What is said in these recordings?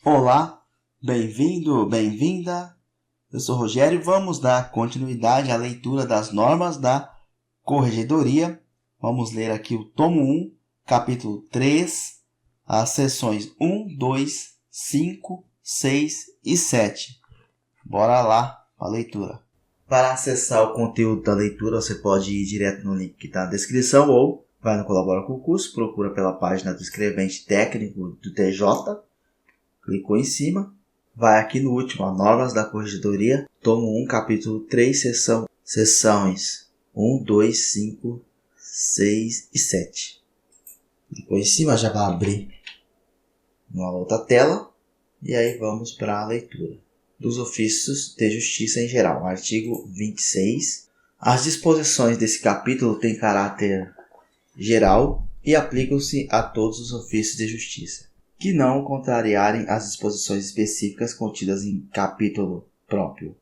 Olá, bem-vindo, bem-vinda. Eu sou Rogério e vamos dar continuidade à leitura das normas da Corregedoria. Vamos ler aqui o tomo 1, capítulo 3, as seções 1, 2, 5, 6 e 7. Bora lá para a leitura. Para acessar o conteúdo da leitura, você pode ir direto no link que está na descrição ou vai no Colabora com o Curso, procura pela página do escrevente técnico do TJ, clicou em cima, vai aqui no último, Normas da Corregedoria, tomo 1, capítulo 3, seções 1, 2, 5, 6 e 7. Clicou em cima, já vai abrir uma outra tela e aí vamos para a leitura dos ofícios de justiça em geral. Artigo 26. As disposições desse capítulo têm caráter geral e aplicam-se a todos os ofícios de justiça que não contrariarem as disposições específicas contidas em capítulo próprio.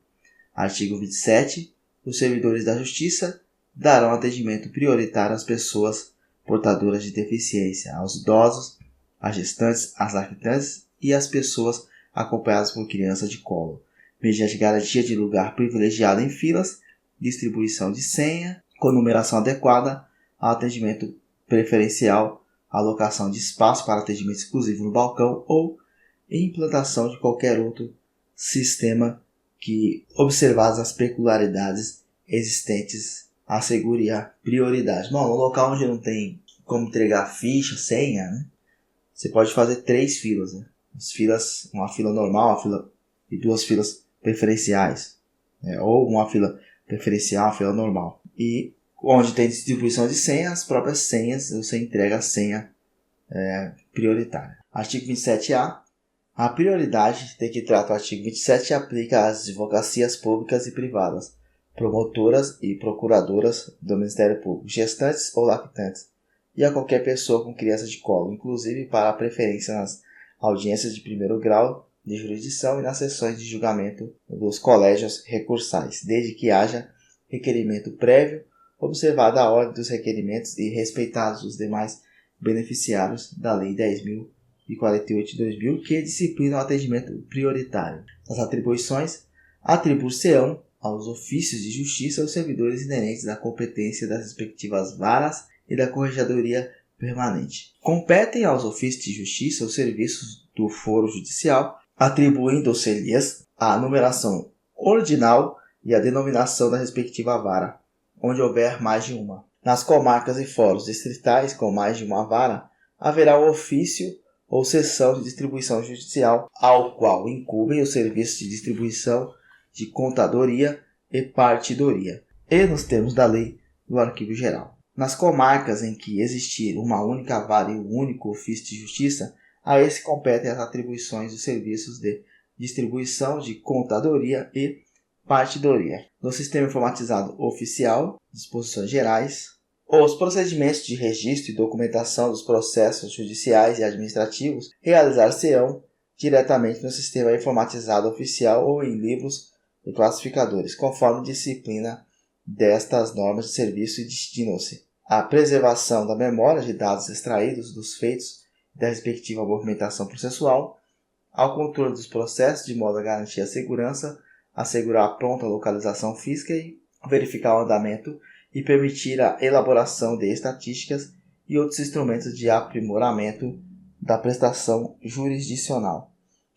Artigo 27. Os servidores da Justiça darão atendimento prioritário às pessoas portadoras de deficiência, aos idosos, às gestantes, às lactantes e às pessoas acompanhadas por criança de colo, mediante garantia de lugar privilegiado em filas, distribuição de senha, com numeração adequada, ao atendimento preferencial, alocação de espaço para atendimento exclusivo no balcão ou implantação de qualquer outro sistema que, observadas as peculiaridades existentes, assegure a prioridade. Bom, no local onde não tem como entregar ficha, senha, né, você pode fazer 3 filas. Né? As filas, uma fila normal, uma fila e 2 filas preferenciais. Ou uma fila preferencial, uma fila normal. E onde tem distribuição de senha, as próprias senhas, você entrega a senha prioritária. Artigo 27A. A prioridade de que trata o artigo 27 aplica às advocacias públicas e privadas, promotoras e procuradoras do Ministério Público, gestantes ou lactantes, e a qualquer pessoa com criança de colo, inclusive para a preferência nas audiências de primeiro grau de jurisdição e nas sessões de julgamento dos colégios recursais, desde que haja requerimento prévio, observada a ordem dos requerimentos e respeitados os demais beneficiários da Lei 10.048 de 2000, que disciplina o atendimento prioritário. As atribuições atribuir-se-ão aos ofícios de justiça os servidores inerentes à competência das respectivas varas e da Corregedoria Permanente. Competem aos ofícios de justiça os serviços do foro judicial, atribuindo-se-lhes a numeração ordinal e a denominação da respectiva vara, onde houver mais de uma. Nas comarcas e fóruns distritais com mais de uma vara, haverá o ofício ou seção de distribuição judicial, ao qual incumbem os serviços de distribuição de contadoria e partidoria, e nos termos da lei do arquivo geral. Nas comarcas em que existir uma única vara e um único ofício de justiça, a esse competem as atribuições dos serviços de distribuição de contadoria e partidoria. No sistema informatizado oficial, disposições gerais, os procedimentos de registro e documentação dos processos judiciais e administrativos realizar-se-ão diretamente no sistema informatizado oficial ou em livros e classificadores, conforme disciplina destas normas de serviço, e destinam-se à preservação da memória de dados extraídos dos feitos e da respectiva movimentação processual, ao controle dos processos de modo a garantir a segurança, assegurar a pronta localização física e verificar o andamento e permitir a elaboração de estatísticas e outros instrumentos de aprimoramento da prestação jurisdicional.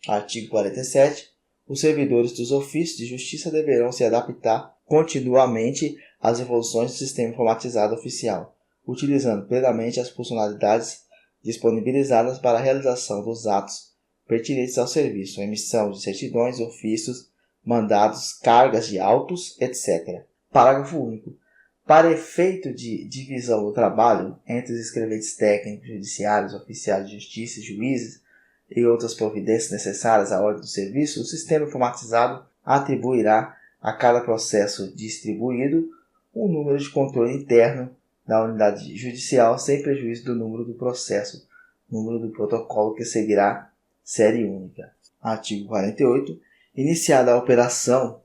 Artigo 47. Os servidores dos ofícios de justiça deverão se adaptar continuamente às evoluções do sistema informatizado oficial, utilizando plenamente as funcionalidades disponibilizadas para a realização dos atos pertinentes ao serviço, emissão de certidões, ofícios, mandados, cargas de autos, etc. Parágrafo único. Para efeito de divisão do trabalho entre os escreventes técnicos, judiciários, oficiais de justiça, juízes e outras providências necessárias à ordem do serviço, o sistema informatizado atribuirá a cada processo distribuído um número de controle interno da unidade judicial, sem prejuízo do número do processo, número do protocolo que seguirá série única. Artigo 48. Iniciada a operação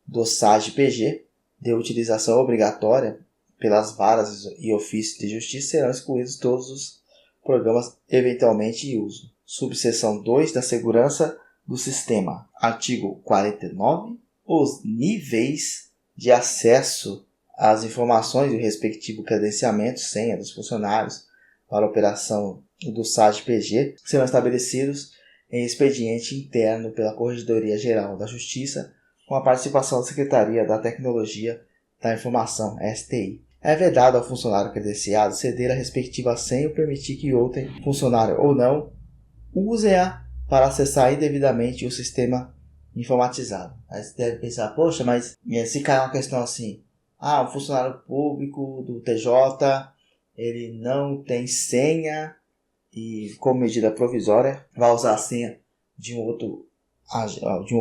do SAGE-PG, de utilização obrigatória pelas varas e ofícios de justiça, serão excluídos todos os programas eventualmente em uso. Subseção 2 da segurança do sistema. Artigo 49. Os níveis de acesso às informações do respectivo credenciamento, senha dos funcionários para a operação do SAD-PG serão estabelecidos em expediente interno pela Corregedoria Geral da Justiça, com a participação da Secretaria da Tecnologia da Informação, STI. É vedado ao funcionário credenciado ceder a respectiva senha ou permitir que outro funcionário ou não use-a para acessar indevidamente o sistema informatizado. Aí você deve pensar, poxa, mas se cair uma questão assim, um funcionário público do TJ, ele não tem senha e, como medida provisória, vai usar a senha de um outro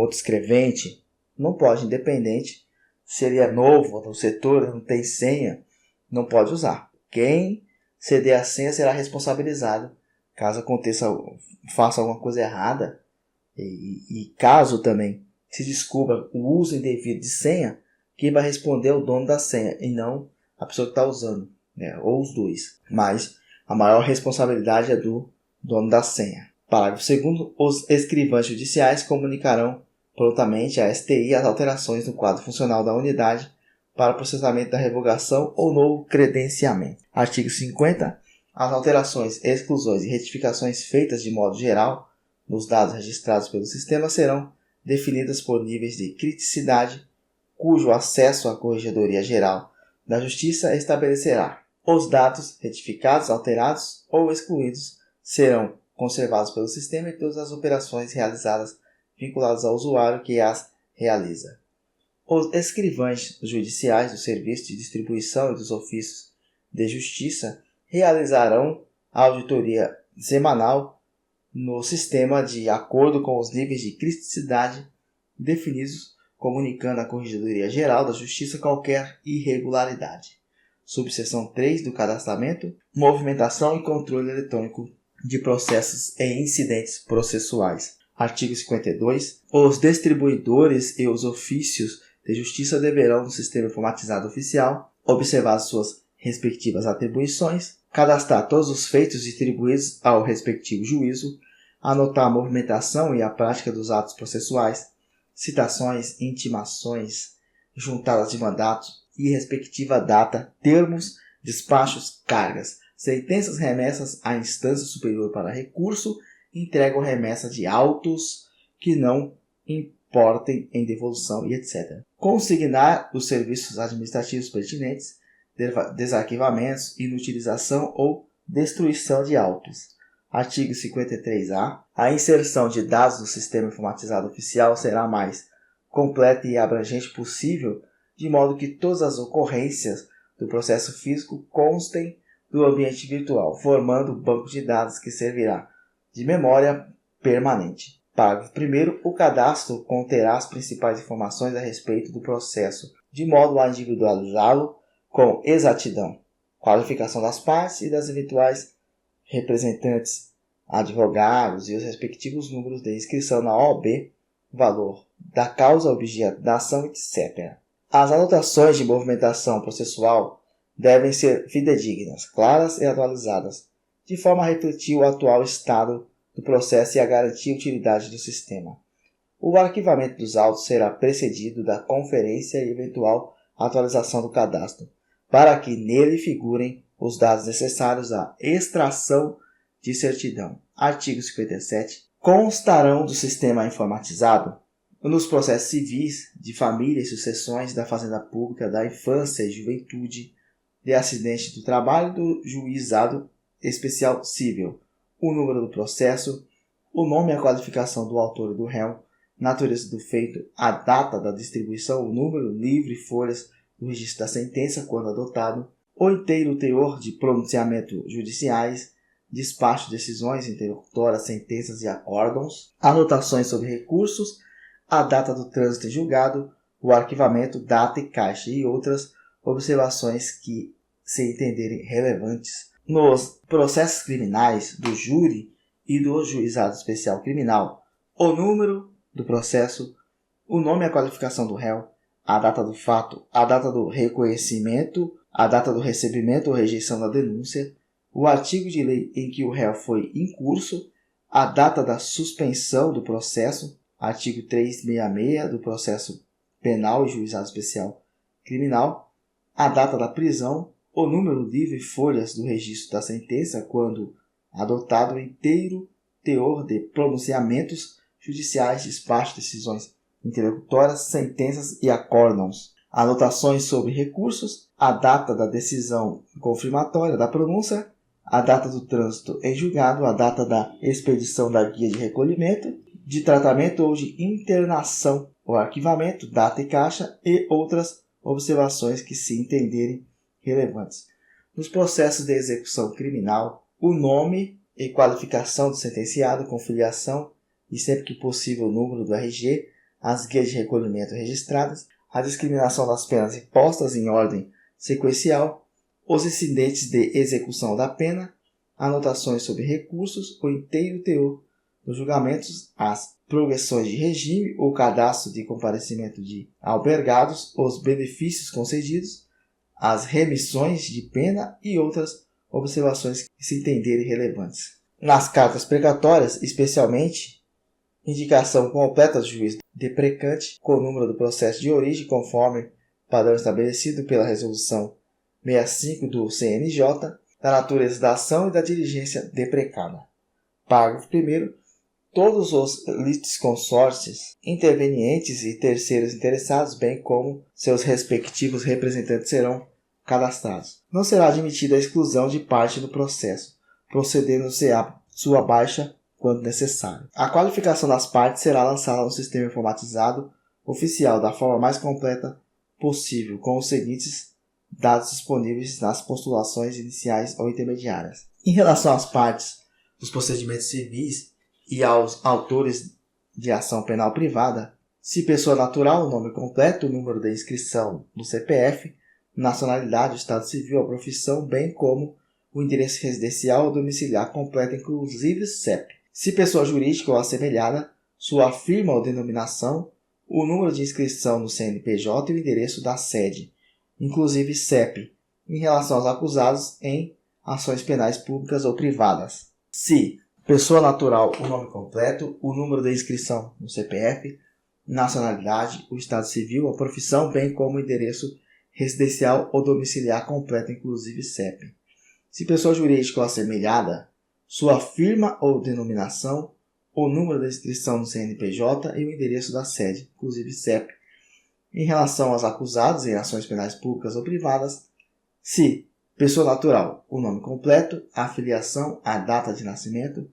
escrevente. Não pode, independente se ele é novo no setor, não tem senha, não pode usar. Quem ceder a senha será responsabilizado caso faça alguma coisa errada e caso também se descubra o uso indevido de senha, quem vai responder é o dono da senha e não a pessoa que está usando, né? Ou os dois. Mas a maior responsabilidade é do dono da senha. Parágrafo 2º. Os escrivães judiciais comunicarão prontamente à STI as alterações no quadro funcional da unidade para processamento da revogação ou novo credenciamento. Artigo 50. As alterações, exclusões e retificações feitas de modo geral nos dados registrados pelo sistema serão definidas por níveis de criticidade, cujo acesso à Corregedoria Geral da Justiça estabelecerá. Os dados retificados, alterados ou excluídos serão conservados pelo sistema e todas as operações realizadas vinculadas ao usuário que as realiza. Os escrivães judiciais do Serviço de Distribuição e dos Ofícios de Justiça realizarão a auditoria semanal no sistema de acordo com os níveis de criticidade definidos, comunicando à Corregedoria Geral da Justiça qualquer irregularidade. Subseção 3 do cadastramento, movimentação e controle eletrônico de processos e incidentes processuais. Artigo 52. Os distribuidores e os ofícios de justiça deverão, no sistema informatizado oficial, observar suas respectivas atribuições, cadastrar todos os feitos distribuídos ao respectivo juízo, anotar a movimentação e a prática dos atos processuais, citações, intimações, juntadas de mandato e respectiva data, termos, despachos, cargas, sentenças remessas à instância superior para recurso, entrega ou remessa de autos que não importem em devolução e etc. Consignar os serviços administrativos pertinentes, desarquivamentos, inutilização ou destruição de autos. Artigo 53A. A inserção de dados no sistema informatizado oficial será mais completa e abrangente possível, de modo que todas as ocorrências do processo físico constem do ambiente virtual, formando um banco de dados que servirá de memória permanente. Parágrafo 1º. O cadastro conterá as principais informações a respeito do processo, de modo a individualizá-lo com exatidão, qualificação das partes e das eventuais representantes, advogados e os respectivos números de inscrição na OAB, valor da causa, objeto da ação, etc. As anotações de movimentação processual devem ser fidedignas, claras e atualizadas, de forma a refletir o atual estado do processo e a garantir a utilidade do sistema. O arquivamento dos autos será precedido da conferência e eventual atualização do cadastro, para que nele figurem os dados necessários à extração de certidão. Artigo 57. Constarão do sistema informatizado nos processos civis, de família e sucessões, da Fazenda Pública, da Infância e Juventude, de acidente do trabalho e do juizado especial civil, o número do processo, o nome e a qualificação do autor e do réu, natureza do feito, a data da distribuição, o número, livre, folhas do registro da sentença, quando adotado, o inteiro teor de pronunciamento judiciais, despacho, decisões, interlocutórias, sentenças e acórdãos, anotações sobre recursos, a data do trânsito em julgado, o arquivamento, data e caixa e outras observações que se entenderem relevantes. Nos processos criminais do júri e do juizado especial criminal, o número do processo, o nome e a qualificação do réu, a data do fato, a data do reconhecimento, a data do recebimento ou rejeição da denúncia, o artigo de lei em que o réu foi incurso a data da suspensão do processo, artigo 366 do processo penal e juizado especial criminal, a data da prisão, o número livre e folhas do registro da sentença quando adotado o inteiro teor de pronunciamentos judiciais, despacho, decisões interlocutórias, sentenças e acórdãos, anotações sobre recursos, a data da decisão confirmatória da pronúncia, a data do trânsito em julgado, a data da expedição da guia de recolhimento, de tratamento ou de internação, o arquivamento, data e caixa e outras observações que se entenderem relevantes. Nos processos de execução criminal, o nome e qualificação do sentenciado com filiação e, sempre que possível, o número do RG, as guias de recolhimento registradas, a discriminação das penas impostas em ordem sequencial, os incidentes de execução da pena, anotações sobre recursos, o inteiro teor dos julgamentos, as progressões de regime, o cadastro de comparecimento de albergados, os benefícios concedidos, as remissões de pena e outras observações que se entenderem relevantes. Nas cartas precatórias, especialmente, indicação completa do juiz deprecante com o número do processo de origem conforme padrão estabelecido pela resolução 65 do CNJ, da natureza da ação e da diligência deprecada. Parágrafo 1º. Todos os litisconsórcios, intervenientes e terceiros interessados, bem como seus respectivos representantes, serão cadastrados. Não será admitida a exclusão de parte do processo, procedendo-se a sua baixa quando necessário. A qualificação das partes será lançada no sistema informatizado oficial da forma mais completa possível, com os seguintes dados disponíveis nas postulações iniciais ou intermediárias. Em relação às partes dos procedimentos civis e aos autores de ação penal privada, se pessoa natural, o nome completo, o número da inscrição no CPF, nacionalidade, o estado civil, a profissão, bem como o endereço residencial ou domiciliar completo, inclusive CEP. Se pessoa jurídica ou assemelhada, sua firma ou denominação, o número de inscrição no CNPJ e o endereço da sede, inclusive CEP, em relação aos acusados em ações penais públicas ou privadas. Se pessoa natural, o nome completo, o número de inscrição no CPF, nacionalidade, o estado civil, a profissão, bem como o endereço residencial ou domiciliar completo, inclusive CEP. Se pessoa jurídica ou assemelhada, sua firma ou denominação, o número da inscrição no CNPJ e o endereço da sede, inclusive CEP. Em relação aos acusados em ações penais públicas ou privadas, se pessoa natural, o nome completo, a filiação, a data de nascimento,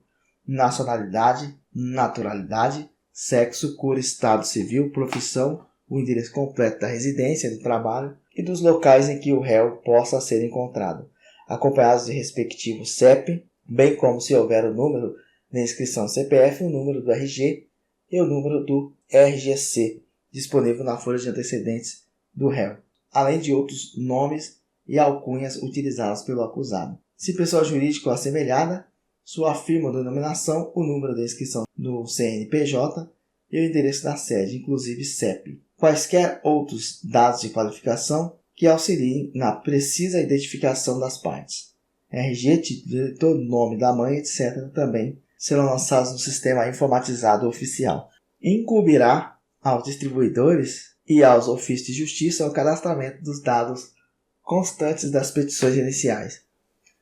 nacionalidade, naturalidade, sexo, cor, estado civil, profissão, o endereço completo da residência, do trabalho e dos locais em que o réu possa ser encontrado, acompanhados de respectivo CEP, bem como, se houver o número de inscrição no CPF, o número do RG e o número do RGC, disponível na folha de antecedentes do réu, além de outros nomes e alcunhas utilizados pelo acusado. Se pessoa jurídica ou assemelhada, sua firma ou denominação, o número de inscrição no CNPJ e o endereço da sede, inclusive CEP. Quaisquer outros dados de qualificação que auxiliem na precisa identificação das partes. RG, título do eleitor, nome da mãe, etc. também serão lançados no sistema informatizado oficial. Incumbirá aos distribuidores e aos ofícios de justiça o cadastramento dos dados constantes das petições iniciais.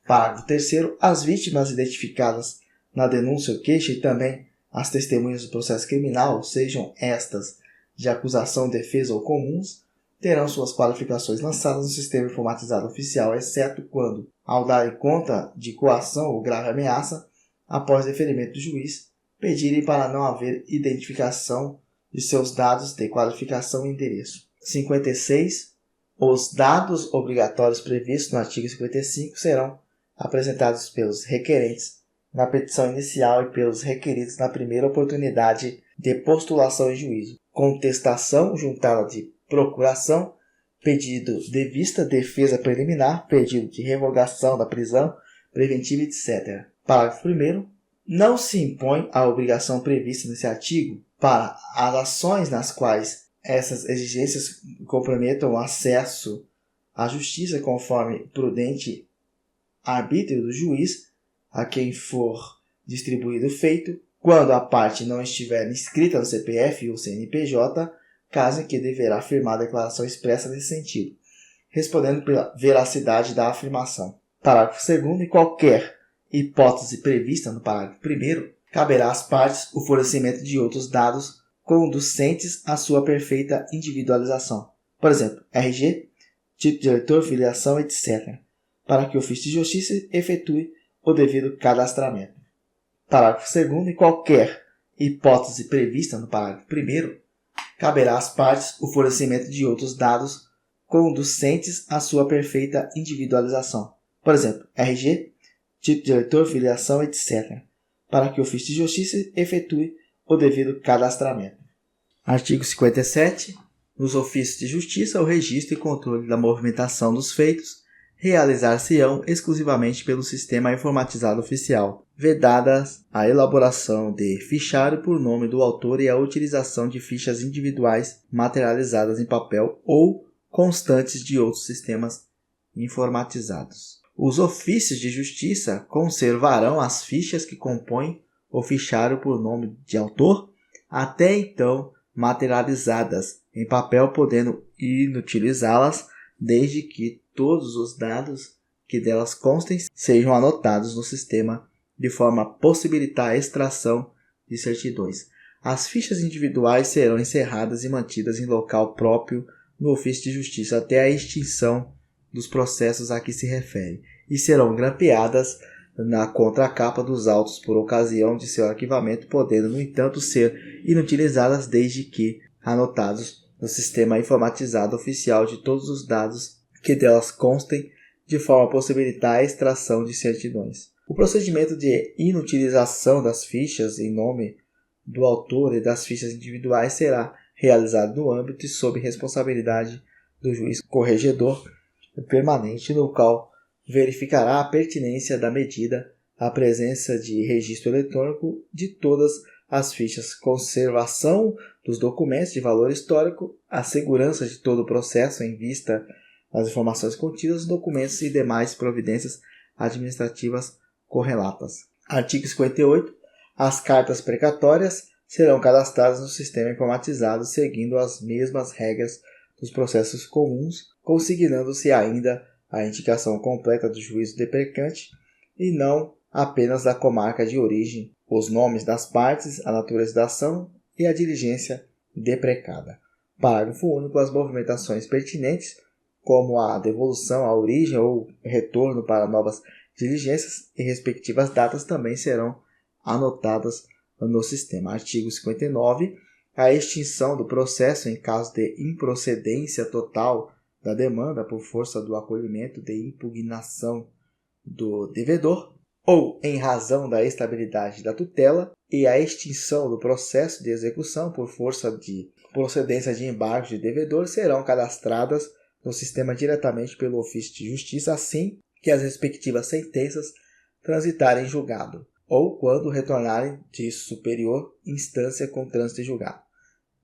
Parágrafo 3º. As vítimas identificadas na denúncia ou queixa e também as testemunhas do processo criminal, sejam estas de acusação, defesa ou comuns, terão suas qualificações lançadas no sistema informatizado oficial, exceto quando, ao darem conta de coação ou grave ameaça, após deferimento do juiz, pedirem para não haver identificação de seus dados de qualificação e endereço. 56. Os dados obrigatórios previstos no artigo 55 serão apresentados pelos requerentes na petição inicial e pelos requeridos na primeira oportunidade de postulação em juízo. Contestação juntada de procuração, pedido de vista, defesa preliminar, pedido de revogação da prisão preventiva, etc. Parágrafo 1º. Não se impõe a obrigação prevista nesse artigo para as ações nas quais essas exigências comprometam o acesso à justiça conforme prudente arbítrio do juiz, a quem for distribuído feito, quando a parte não estiver inscrita no CPF ou CNPJ, caso em que deverá firmar a declaração expressa nesse sentido, respondendo pela veracidade da afirmação. Parágrafo 2º. Em qualquer hipótese prevista no parágrafo 1º, caberá às partes o fornecimento de outros dados conducentes à sua perfeita individualização. Por exemplo, RG, título de eleitor, filiação, etc., para que o ofício de justiça efetue o devido cadastramento. Parágrafo 2º. Em qualquer hipótese prevista no parágrafo 1º, caberá às partes o fornecimento de outros dados conducentes à sua perfeita individualização. Por exemplo, RG, título de eleitor, filiação, etc., para que o ofício de justiça efetue o devido cadastramento. Artigo 57. Nos ofícios de justiça, o registro e controle da movimentação dos feitos realizar-se-ão exclusivamente pelo sistema informatizado oficial, vedadas a elaboração de fichário por nome do autor e a utilização de fichas individuais materializadas em papel ou constantes de outros sistemas informatizados. Os ofícios de justiça conservarão as fichas que compõem o fichário por nome de autor, até então materializadas em papel, podendo inutilizá-las desde que todos os dados que delas constem sejam anotados no sistema de forma a possibilitar a extração de certidões. As fichas individuais serão encerradas e mantidas em local próprio no ofício de justiça até a extinção dos processos a que se refere e serão grampeadas na contracapa dos autos por ocasião de seu arquivamento, podendo, no entanto, ser inutilizadas desde que anotados no sistema informatizado oficial de todos os dados que delas constem, de forma a possibilitar a extração de certidões. O procedimento de inutilização das fichas em nome do autor e das fichas individuais será realizado no âmbito e sob responsabilidade do juiz corregedor permanente, no qual verificará a pertinência da medida, a presença de registro eletrônico de todas as fichas, conservação dos documentos de valor histórico, a segurança de todo o processo em vista das informações contidas nos documentos e demais providências administrativas correlatas. Artigo 58. As cartas precatórias serão cadastradas no sistema informatizado seguindo as mesmas regras dos processos comuns, consignando-se ainda a indicação completa do juízo deprecante e não apenas da comarca de origem, os nomes das partes, a natureza da ação e a diligência deprecada. Parágrafo único. As movimentações pertinentes, como a devolução à origem ou retorno para novas diligências e respectivas datas, também serão anotadas no sistema. Artigo 59. A extinção do processo em caso de improcedência total da demanda por força do acolhimento de impugnação do devedor ou em razão da estabilidade da tutela e a extinção do processo de execução por força de procedência de embargo de devedor serão cadastradas no sistema diretamente pelo ofício de justiça assim que as respectivas sentenças transitarem em julgado ou quando retornarem de superior instância com trânsito em julgado.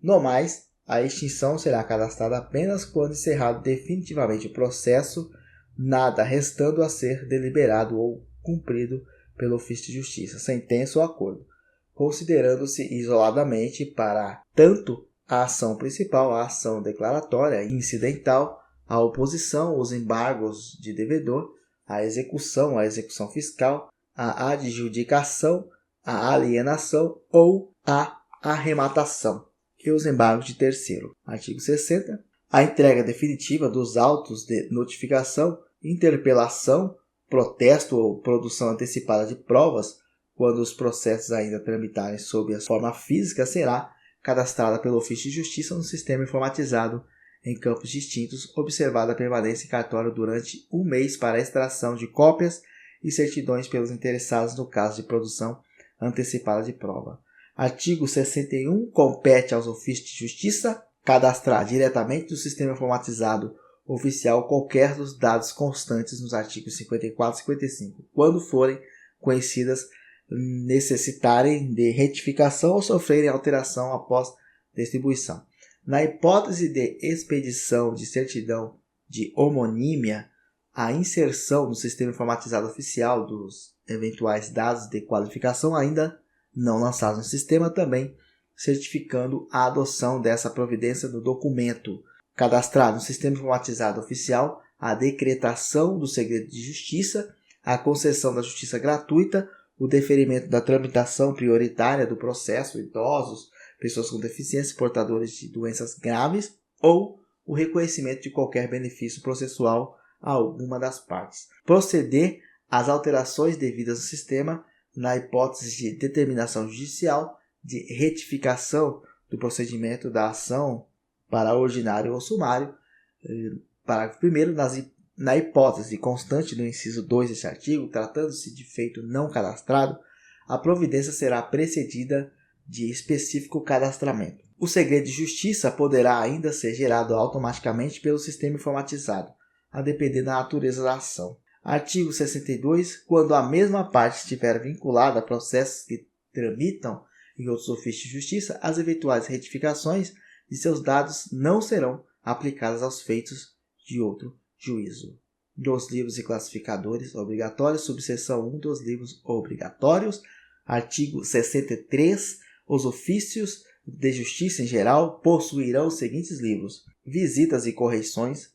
No mais, a extinção será cadastrada apenas quando encerrado definitivamente o processo, nada restando a ser deliberado ou cumprido pelo ofício de justiça, sentença ou acordo, considerando-se isoladamente para tanto a ação principal, a ação declaratória e incidental, a oposição, os embargos de devedor, a execução fiscal, a adjudicação, a alienação ou a arrematação e os embargos de terceiro. Artigo 60. A entrega definitiva dos autos de notificação, interpelação, protesto ou produção antecipada de provas, quando os processos ainda tramitarem sob a forma física, será cadastrada pelo ofício de justiça no sistema informatizado em campos distintos, observada a permanência em cartório durante 1 mês para a extração de cópias e certidões pelos interessados no caso de produção antecipada de prova. Artigo 61. Compete aos ofícios de justiça cadastrar diretamente no sistema informatizado oficial qualquer dos dados constantes nos artigos 54 e 55, quando forem conhecidas, necessitarem de retificação ou sofrerem alteração após distribuição. Na hipótese de expedição de certidão de homonímia a inserção no sistema informatizado oficial dos eventuais dados de qualificação ainda não lançados no sistema, também certificando a adoção dessa providência no documento cadastrado no sistema informatizado oficial, a decretação do segredo de justiça, a concessão da justiça gratuita, o deferimento da tramitação prioritária do processo, idosos, pessoas com deficiência, portadores de doenças graves, ou o reconhecimento de qualquer benefício processual a alguma das partes. Proceder às alterações devidas no sistema, na hipótese de determinação judicial, de retificação do procedimento da ação para ordinário ou sumário. Parágrafo 1º. Na hipótese constante do inciso 2 deste artigo, tratando-se de feito não cadastrado, a providência será precedida de específico cadastramento. O segredo de justiça poderá ainda ser gerado automaticamente pelo sistema informatizado, a depender da natureza da ação. Artigo 62. Quando a mesma parte estiver vinculada a processos que tramitam em outros ofícios de justiça, as eventuais retificações de seus dados não serão aplicadas aos feitos de outro juízo. Dos livros e classificadores obrigatórios, subseção 1 dos livros obrigatórios. Artigo 63. Os ofícios de justiça em geral possuirão os seguintes livros: visitas e correições,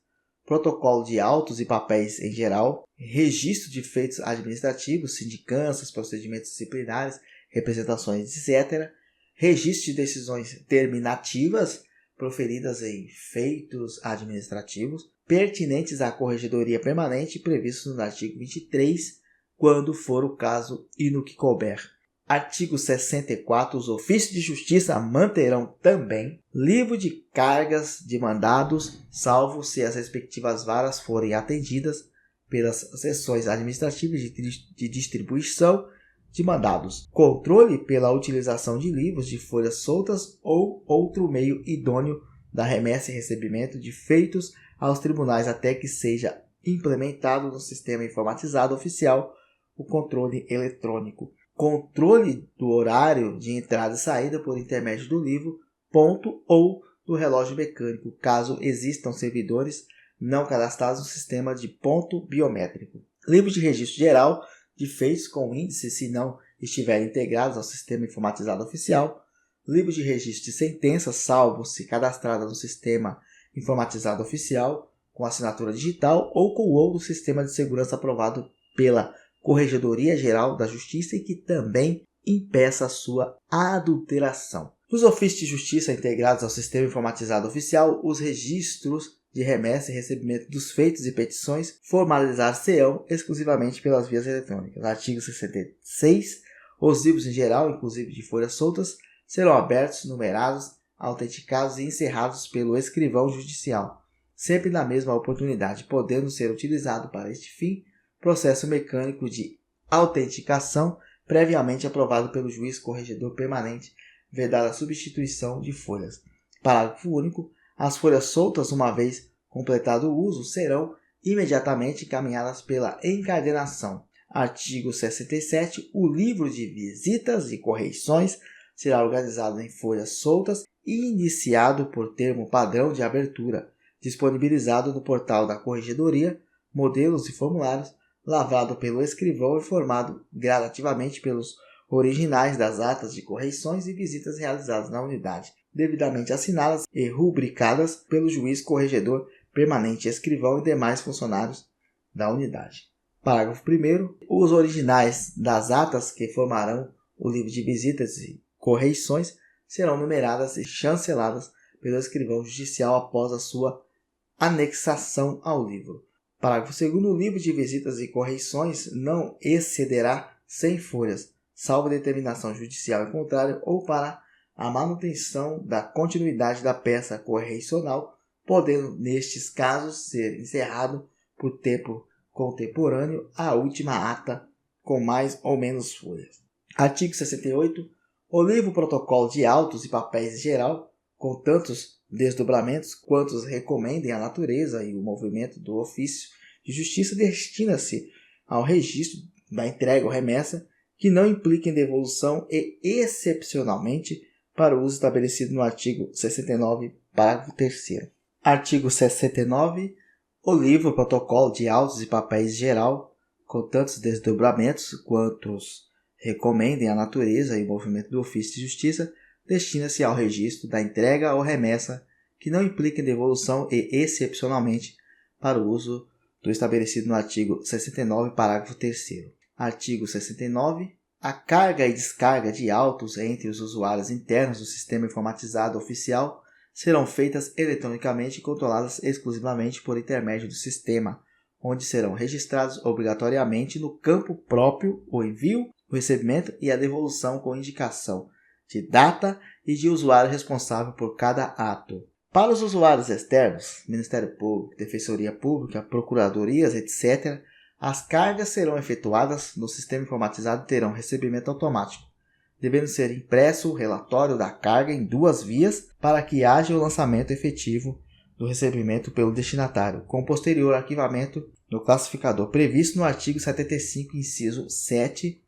protocolo de autos e papéis em geral, registro de feitos administrativos, sindicâncias, procedimentos disciplinares, representações, etc., registro de decisões terminativas proferidas em feitos administrativos, pertinentes à corregedoria permanente previstos no artigo 23, quando for o caso e no que couber. Artigo 64. Os ofícios de justiça manterão também livro de cargas de mandados, salvo se as respectivas varas forem atendidas pelas seções administrativas de distribuição de mandados, controle pela utilização de livros de folhas soltas ou outro meio idôneo da remessa e recebimento de feitos aos tribunais até que seja implementado no sistema informatizado oficial o controle eletrônico. Controle do horário de entrada e saída por intermédio do livro, ponto ou do relógio mecânico, caso existam servidores não cadastrados no sistema de ponto biométrico. Livro de registro geral de feitos com índice se não estiverem integrados ao sistema informatizado oficial. Livro de registro de sentenças, salvo se cadastrada no sistema informatizado oficial, com assinatura digital ou com outro sistema de segurança aprovado pela Corregedoria Geral da Justiça e que também impeça a sua adulteração. Nos ofícios de justiça integrados ao sistema informatizado oficial, os registros de remessa e recebimento dos feitos e petições formalizar-se-ão exclusivamente pelas vias eletrônicas. Artigo 66. Os livros em geral, inclusive de folhas soltas, serão abertos, numerados, autenticados e encerrados pelo escrivão judicial, sempre na mesma oportunidade, podendo ser utilizado para este fim processo mecânico de autenticação previamente aprovado pelo juiz corregedor permanente, vedada a substituição de folhas. Parágrafo único. As folhas soltas, uma vez completado o uso, serão imediatamente encaminhadas pela encadernação. Artigo 67. O livro de visitas e correições será organizado em folhas soltas e iniciado por termo padrão de abertura, disponibilizado no portal da Corregedoria, modelos e formulários, lavrado pelo escrivão e formado gradativamente pelos originais das atas de correições e visitas realizadas na unidade, devidamente assinadas e rubricadas pelo juiz corregedor permanente, escrivão e demais funcionários da unidade. Parágrafo 1º. Os originais das atas que formarão o livro de visitas e correições serão numeradas e chanceladas pelo escrivão judicial após a sua anexação ao livro. Parágrafo 2º. O livro de visitas e correições não excederá 100 folhas, salvo determinação judicial em contrário ou para a manutenção da continuidade da peça correicional, podendo, nestes casos, ser encerrado por tempo contemporâneo a última ata com mais ou menos folhas. Artigo 68. O livro protocolo de autos e papéis em geral, com tantos desdobramentos quantos recomendem a natureza e o movimento do ofício de justiça, destina-se ao registro da entrega ou remessa que não impliquem devolução e, excepcionalmente, para o uso estabelecido no artigo 69, parágrafo 3º. Artigo 69. O livro Protocolo de Autos e Papéis Geral, com tantos desdobramentos quantos recomendem a natureza e o movimento do ofício de justiça, destina-se ao registro da entrega ou remessa que não impliquem devolução e, excepcionalmente, para o uso do estabelecido no artigo 69, parágrafo 3º. Artigo 69. A carga e descarga de autos entre os usuários internos do sistema informatizado oficial serão feitas eletronicamente e controladas exclusivamente por intermédio do sistema, onde serão registrados obrigatoriamente no campo próprio o envio, o recebimento e a devolução com indicação de data e de usuário responsável por cada ato. Para os usuários externos, Ministério Público, Defensoria Pública, Procuradorias, etc., as cargas serão efetuadas no sistema informatizado e terão recebimento automático, devendo ser impresso o relatório da carga em 2 vias para que haja o lançamento efetivo do recebimento pelo destinatário, com posterior arquivamento no classificador previsto no artigo 75, inciso 7,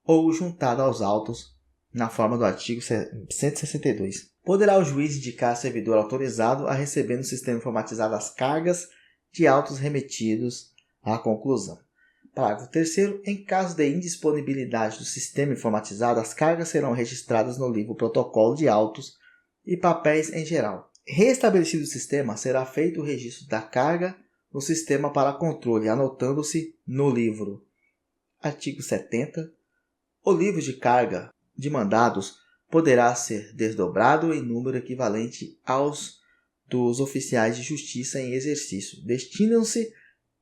ou juntado aos autos na forma do artigo 162. Poderá o juiz indicar servidor autorizado a receber no sistema informatizado as cargas de autos remetidos à conclusão. Parágrafo 3º. Em caso de indisponibilidade do sistema informatizado, as cargas serão registradas no livro Protocolo de Autos e Papéis em geral. Restabelecido o sistema, será feito o registro da carga no sistema para controle, anotando-se no livro. Artigo 70. O livro de carga de mandados poderá ser desdobrado em número equivalente aos dos oficiais de justiça em exercício. Destinam-se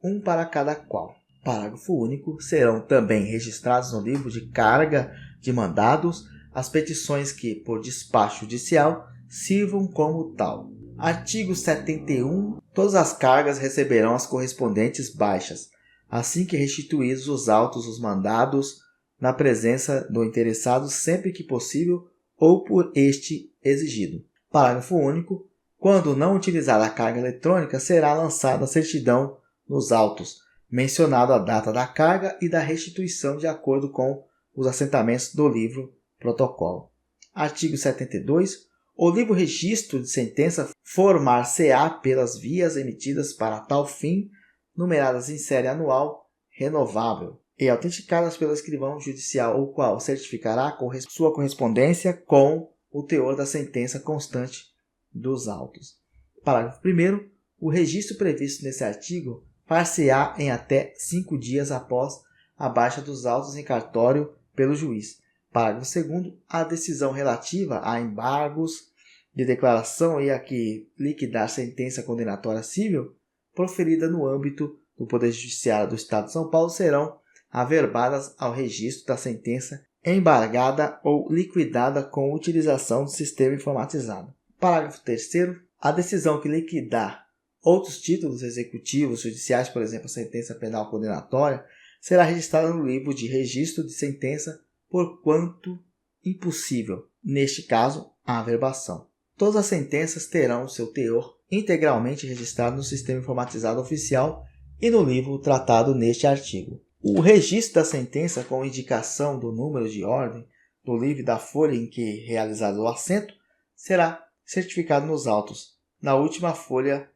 um para cada qual. Parágrafo único. Serão também registrados no livro de carga de mandados as petições que, por despacho judicial, sirvam como tal. Artigo 71. Todas as cargas receberão as correspondentes baixas, assim que restituídos os autos dos mandados na presença do interessado sempre que possível ou por este exigido. Parágrafo único. Quando não utilizar a carga eletrônica, será lançada a certidão nos autos, mencionado a data da carga e da restituição de acordo com os assentamentos do livro protocolo. Artigo 72. O livro registro de sentença formar-se-á pelas vias emitidas para tal fim, numeradas em série anual, renovável, e autenticadas pelo escrivão judicial, o qual certificará sua correspondência com o teor da sentença constante dos autos. Parágrafo 1º. O registro previsto nesse artigo far-se-á em até 5 dias após a baixa dos autos em cartório pelo juiz. Parágrafo 2º. A decisão relativa a embargos de declaração e a que liquidar sentença condenatória civil proferida no âmbito do Poder Judiciário do Estado de São Paulo serão averbadas ao registro da sentença embargada ou liquidada com utilização do sistema informatizado. Parágrafo 3º. A decisão que liquidar outros títulos executivos judiciais, por exemplo, a sentença penal condenatória, será registrada no livro de registro de sentença por quanto impossível, neste caso, a averbação. Todas as sentenças terão seu teor integralmente registrado no sistema informatizado oficial e no livro tratado neste artigo. O registro da sentença com indicação do número de ordem do livro e da folha em que realizado o assento será certificado nos autos, na última folha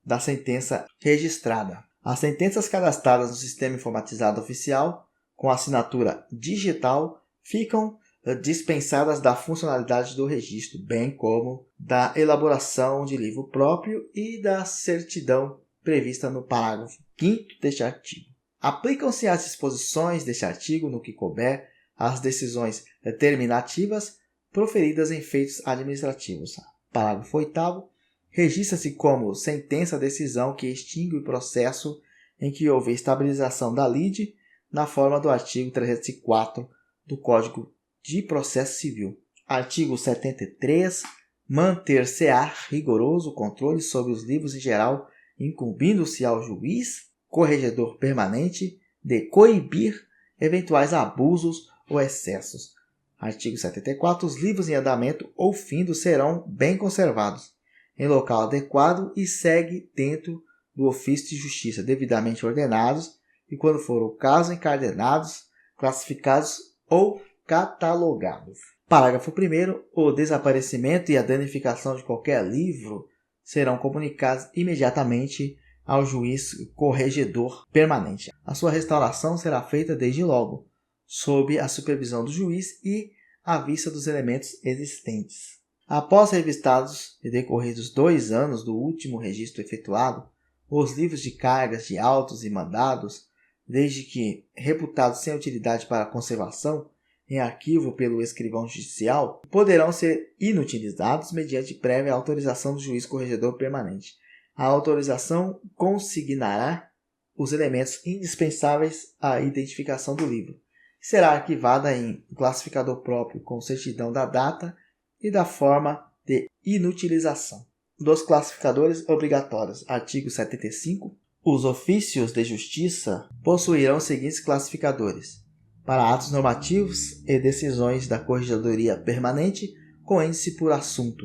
da sentença registrada. As sentenças cadastradas no sistema informatizado oficial, com assinatura digital, ficam dispensadas da funcionalidade do registro, bem como da elaboração de livro próprio e da certidão prevista no parágrafo 5º deste artigo. Aplicam-se as disposições deste artigo no que couber às decisões determinativas proferidas em feitos administrativos. Parágrafo 8º. Registra-se como sentença a decisão que extingue o processo em que houve estabilização da lide na forma do artigo 304 do Código de Processo Civil. Artigo 73. Manter-se-á rigoroso controle sobre os livros em geral, incumbindo-se ao juiz, corregedor permanente, de coibir eventuais abusos ou excessos. Artigo 74. Os livros em andamento ou findo serão bem conservados, em local adequado e segue dentro do ofício de justiça, devidamente ordenados e, quando for o caso, encadernados, classificados ou catalogados. Parágrafo 1º. O desaparecimento e a danificação de qualquer livro serão comunicados imediatamente ao juiz corregedor permanente. A sua restauração será feita desde logo, sob a supervisão do juiz e à vista dos elementos existentes. Após revistados e decorridos 2 anos do último registro efetuado, os livros de cargas de autos e mandados, desde que reputados sem utilidade para conservação em arquivo pelo escrivão judicial, poderão ser inutilizados mediante prévia autorização do juiz corregedor permanente. A autorização consignará os elementos indispensáveis à identificação do livro. Será arquivada em classificador próprio com certidão da data e da forma de inutilização. Dos classificadores obrigatórios. Artigo 75. Os ofícios de justiça possuirão os seguintes classificadores: para atos normativos e decisões da Corregedoria Permanente com índice por assunto,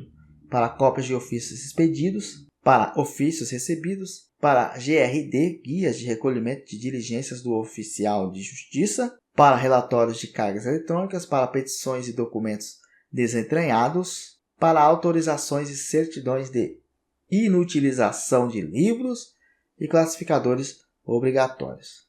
para cópias de ofícios expedidos, para ofícios recebidos, para GRD, guias de recolhimento de diligências do oficial de justiça, para relatórios de cargas eletrônicas, para petições e documentos desentranhados, para autorizações e certidões de inutilização de livros e classificadores obrigatórios.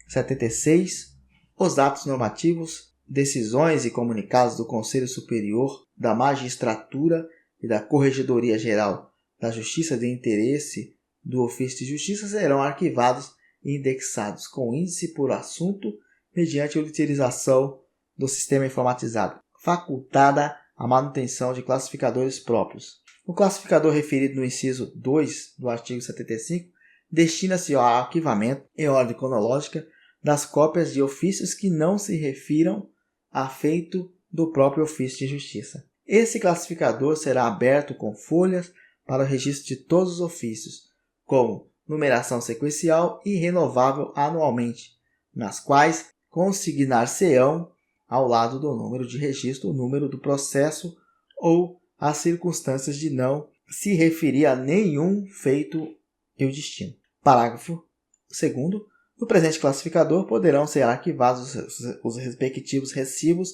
76. Os atos normativos, decisões e comunicados do Conselho Superior da Magistratura e da Corregedoria Geral da Justiça de interesse do ofício de justiça serão arquivados e indexados com índice por assunto mediante a utilização do sistema informatizado, facultada a manutenção de classificadores próprios. O classificador referido no inciso 2 do artigo 75 destina-se ao arquivamento em ordem cronológica das cópias de ofícios que não se refiram a feito do próprio ofício de justiça. Esse classificador será aberto com folhas para o registro de todos os ofícios, com numeração sequencial e renovável anualmente, nas quais consignar-se-ão ao lado do número de registro o número do processo ou as circunstâncias de não se referir a nenhum feito e o destino. Parágrafo 2º. No presente classificador poderão ser arquivados os respectivos recibos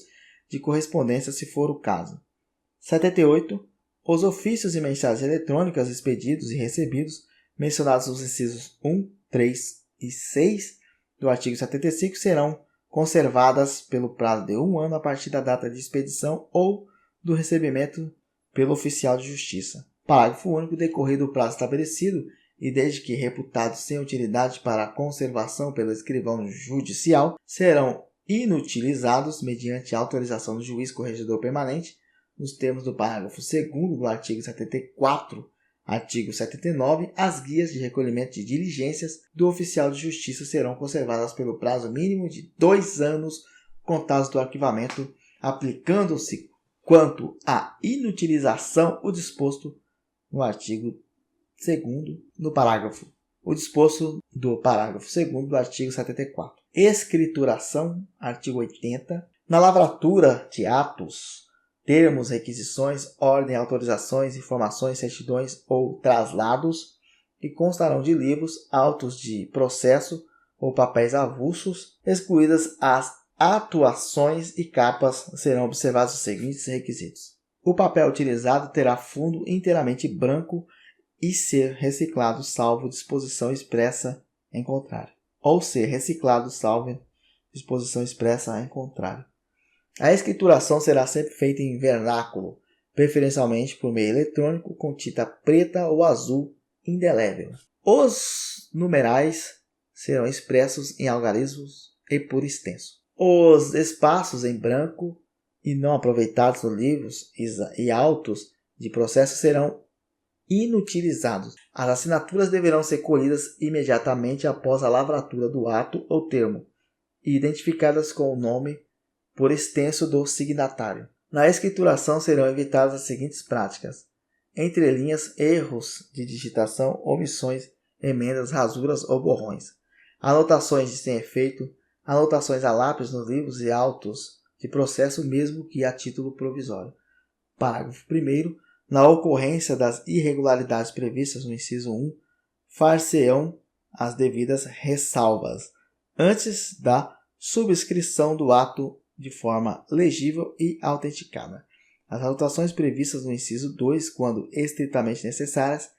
de correspondência, se for o caso. 78. Os ofícios e mensagens eletrônicas expedidos e recebidos, mencionados nos incisos 1, 3 e 6 do artigo 75, serão conservadas pelo prazo de 1 ano a partir da data de expedição ou do recebimento pelo oficial de justiça. Parágrafo único. Decorrido o prazo estabelecido e desde que reputados sem utilidade para a conservação pelo escrivão judicial, serão inutilizados mediante autorização do juiz corregedor permanente, nos termos do parágrafo 2º do artigo 74, artigo 79, as guias de recolhimento de diligências do oficial de justiça serão conservadas pelo prazo mínimo de 2 anos contados do arquivamento, aplicando-se quanto à inutilização o disposto no artigo 2º do parágrafo. O disposto do parágrafo 2º do artigo 74. Escrituração, artigo 80. Na lavratura de atos, termos, requisições, ordem, autorizações, informações, certidões ou traslados, que constarão de livros, autos de processo ou papéis avulsos, excluídas as atuações e capas, serão observados os seguintes requisitos. O papel utilizado terá fundo inteiramente branco e ser reciclado salvo disposição expressa em contrário. Ou ser reciclado salvo disposição expressa em contrário. A escrituração será sempre feita em vernáculo, preferencialmente por meio eletrônico com tinta preta ou azul indelével. Os numerais serão expressos em algarismos e por extenso. Os espaços em branco e não aproveitados nos livros e autos de processo serão inutilizados. As assinaturas deverão ser colhidas imediatamente após a lavratura do ato ou termo e identificadas com o nome por extenso do signatário. Na escrituração serão evitadas as seguintes práticas: entrelinhas, erros de digitação, omissões, emendas, rasuras ou borrões, anotações de sem efeito, anotações a lápis nos livros e autos de processo, mesmo que a título provisório. Parágrafo 1º. Na ocorrência das irregularidades previstas no inciso 1, far-se-ão as devidas ressalvas antes da subscrição do ato de forma legível e autenticada. As anotações previstas no inciso 2, quando estritamente necessárias,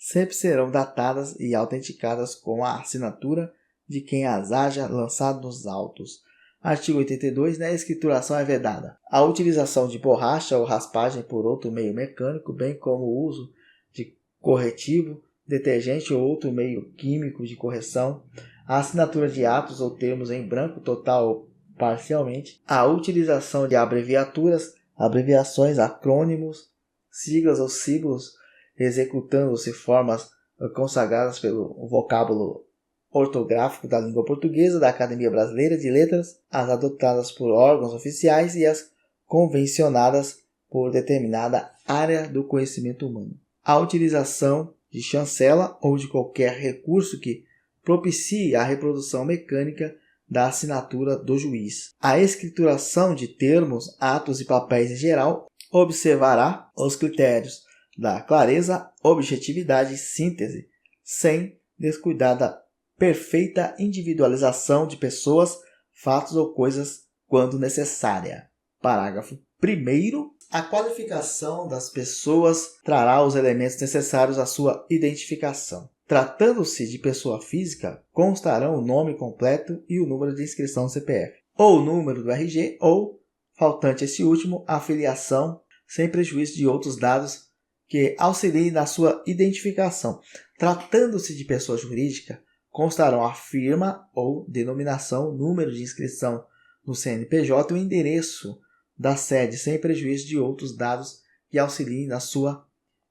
sempre serão datadas e autenticadas com a assinatura de quem as haja lançado nos autos. Artigo 82. A escrituração é vedada. A utilização de borracha ou raspagem por outro meio mecânico, bem como o uso de corretivo, detergente ou outro meio químico de correção, a assinatura de atos ou termos em branco total ou parcialmente, a utilização de abreviaturas, abreviações, acrônimos, siglas ou símbolos, executando-se formas consagradas pelo vocábulo ortográfico da língua portuguesa da Academia Brasileira de Letras, as adotadas por órgãos oficiais e as convencionadas por determinada área do conhecimento humano. A utilização de chancela ou de qualquer recurso que propicie a reprodução mecânica da assinatura do juiz. A escrituração de termos, atos e papéis em geral observará os critérios da clareza, objetividade e síntese, sem descuidar da perfeita individualização de pessoas, fatos ou coisas quando necessária. Parágrafo 1º. A qualificação das pessoas trará os elementos necessários à sua identificação. Tratando-se de pessoa física, constarão o nome completo e o número de inscrição do CPF, ou o número do RG, ou, faltante esse último, a filiação, sem prejuízo de outros dados que auxiliem na sua identificação. Tratando-se de pessoa jurídica, constarão a firma ou denominação, número de inscrição no CNPJ e o endereço da sede, sem prejuízo de outros dados que auxiliem na sua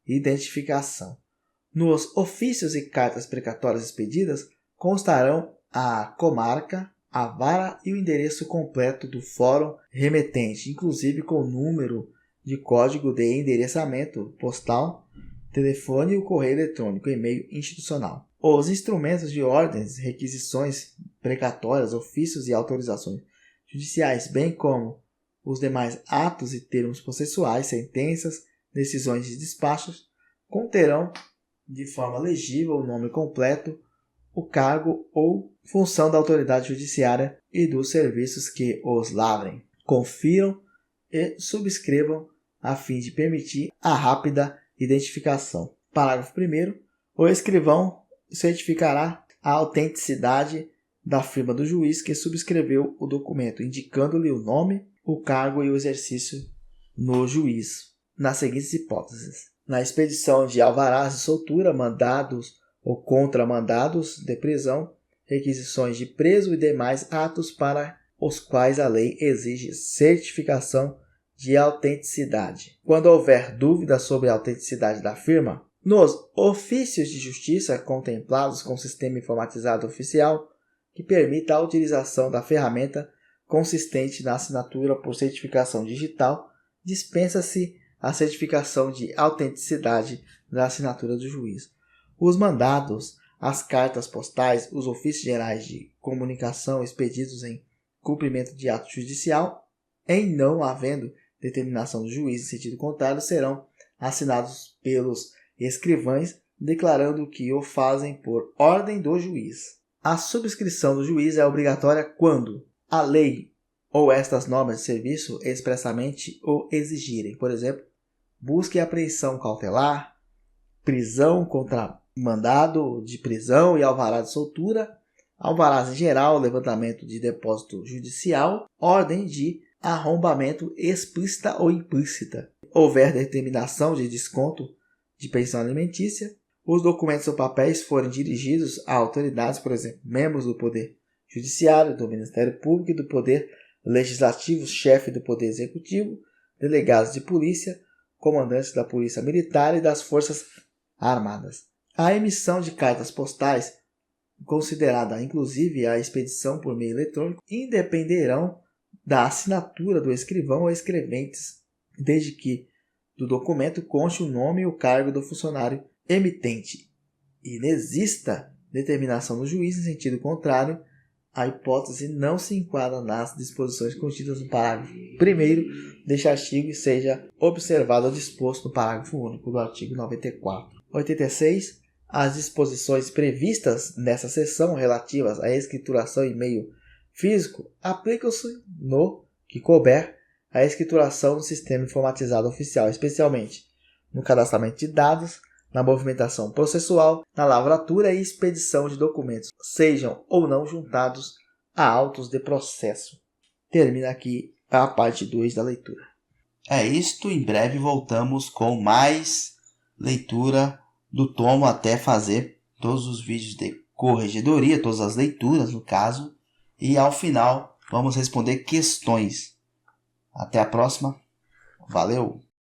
identificação. Nos ofícios e cartas precatórias expedidas, constarão a comarca, a vara e o endereço completo do fórum remetente, inclusive com o número de código de endereçamento postal, telefone e o correio eletrônico, e-mail institucional. Os instrumentos de ordens, requisições precatórias, ofícios e autorizações judiciais, bem como os demais atos e termos processuais, sentenças, decisões de despachos, conterão de forma legível o nome completo, o cargo ou função da autoridade judiciária e dos serviços que os lavrem. Confiram e subscrevam a fim de permitir a rápida identificação. Parágrafo 1º. O escrivão certificará a autenticidade da firma do juiz que subscreveu o documento, indicando-lhe o nome, o cargo e o exercício no juízo, nas seguintes hipóteses: na expedição de alvarás de soltura, mandados ou contramandados de prisão, requisições de preso e demais atos para os quais a lei exige certificação de autenticidade. Quando houver dúvida sobre a autenticidade da firma, nos ofícios de justiça contemplados com o sistema informatizado oficial, que permita a utilização da ferramenta consistente na assinatura por certificação digital, dispensa-se a certificação de autenticidade da assinatura do juiz. Os mandados, as cartas postais, os ofícios gerais de comunicação expedidos em cumprimento de ato judicial, em não havendo determinação do juiz em sentido contrário, serão assinados pelos escrivães, declarando que o fazem por ordem do juiz. A subscrição do juiz é obrigatória quando a lei ou estas normas de serviço expressamente o exigirem. Por exemplo, busca e apreensão cautelar, prisão contra mandado de prisão e alvará de soltura, alvarás em geral, levantamento de depósito judicial, ordem de arrombamento explícita ou implícita. Houver determinação de desconto de pensão alimentícia, os documentos ou papéis forem dirigidos a autoridades, por exemplo, membros do Poder Judiciário, do Ministério Público e do Poder Legislativo, chefe do Poder Executivo, delegados de polícia, comandantes da Polícia Militar e das Forças Armadas. A emissão de cartas postais, considerada inclusive a expedição por meio eletrônico, independerão da assinatura do escrivão ou escreventes, desde que do documento conste o nome e o cargo do funcionário emitente e inexista determinação do juiz em sentido contrário, a hipótese não se enquadra nas disposições contidas no parágrafo 1º deste artigo e seja observado o disposto no parágrafo único do artigo 94. 86. As disposições previstas nessa seção relativas à escrituração em meio físico aplicam-se no que couber à escrituração no sistema informatizado oficial, especialmente no cadastramento de dados, na movimentação processual, na lavratura e expedição de documentos, sejam ou não juntados a autos de processo. Termina aqui a parte 2 da leitura. É isto, em breve voltamos com mais leitura do tomo até fazer todos os vídeos de corregedoria, todas as leituras no caso, e ao final vamos responder questões. Até a próxima, valeu!